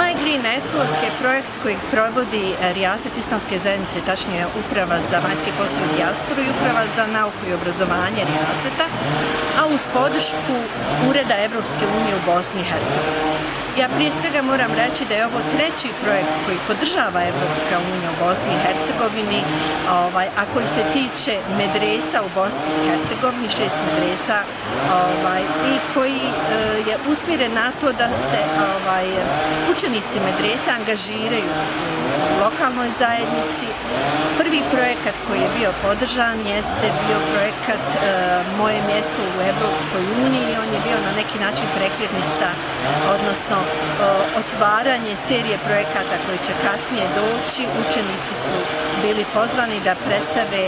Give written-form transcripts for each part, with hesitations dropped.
My Green Network je projekt koji provodi Rijaset Islamske zajednice, tačnije Uprava za vanjske poslove i dijasporu i Uprava za nauku i obrazovanje Rijaseta, a uz podršku Ureda Evropske unije u Bosni i Hercegovini. Ja prije svega moram reći da je ovo treći projekt koji podržava Evropska unija u Bosni i Hercegovini, a koji se tiče medresa u Bosni i Hercegovini, 6 medresa, i koji je usmjeren na to da se učenici medresa angažiraju u lokalnoj zajednici. Prvi projekat koji je bio podržan jeste bio projekat Moje mjesto u Evropskoj uniji. On je bio na neki način prekretnica, odnosno otvaranje serije projekata koji će kasnije doći. Učenici su bili pozvani da predstave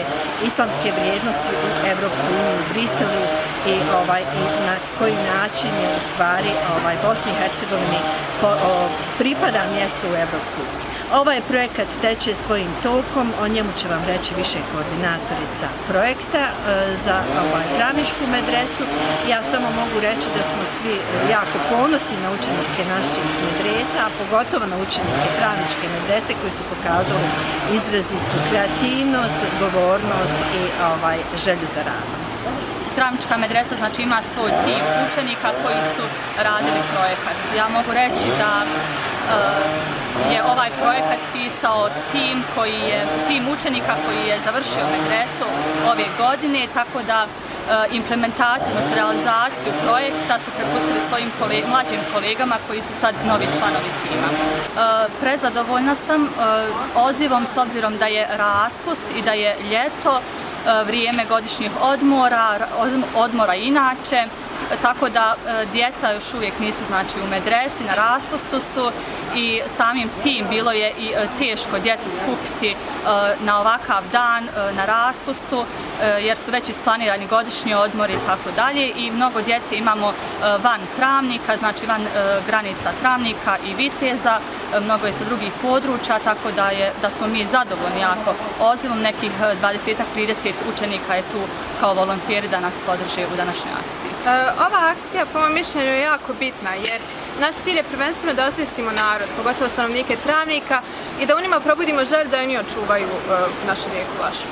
islamske vrijednosti u Evropskoj uniji u Briselu i na koji način je u stvari Bosni i Hercegovini pripada mjesto u Evropskoj uniji. Ovaj projekat teče svojim tokom, o njemu će vam reći više koordinatorica projekta za pravničku medresu. Ja samo mogu reći da smo svi jako ponosni na učenike naših medresa, a pogotovo na učenike pravničke medrese koji su pokazali izrazitu kreativnost, odgovornost i želju za radom. Pravnička medresa znači ima svoj tim učenika koji su radili projekat. Ja mogu reći da je ovaj projekat pisao tim učenika koji je završio medresu ove godine, tako da implementaciju, odnosno realizaciju projekta su prepustili svojim mlađim kolegama koji su sad novi članovi tima. Prezadovoljna sam odzivom s obzirom da je raspust i da je ljeto, vrijeme godišnjih odmora inače, tako da djeca još uvijek nisu u medresi, na raspustu su i samim tim bilo je i teško djecu skupiti na ovakav dan na raspustu jer su već isplanirani godišnji odmori i tako dalje i mnogo djece imamo van Travnika, znači van granica Travnika i Viteza, mnogo je sa drugih područja, tako da smo mi zadovoljni jako odzivom. Nekih 20-30 učenika je tu kao volonteri da nas podrže u današnjoj akciji. Ova akcija po mom mišljenju je jako bitna jer naš cilj je prvenstveno da osvijestimo narod, pogotovo stanovnike Travnika i da u njima probudimo želju da oni očuvaju našu rijeku Vlašu.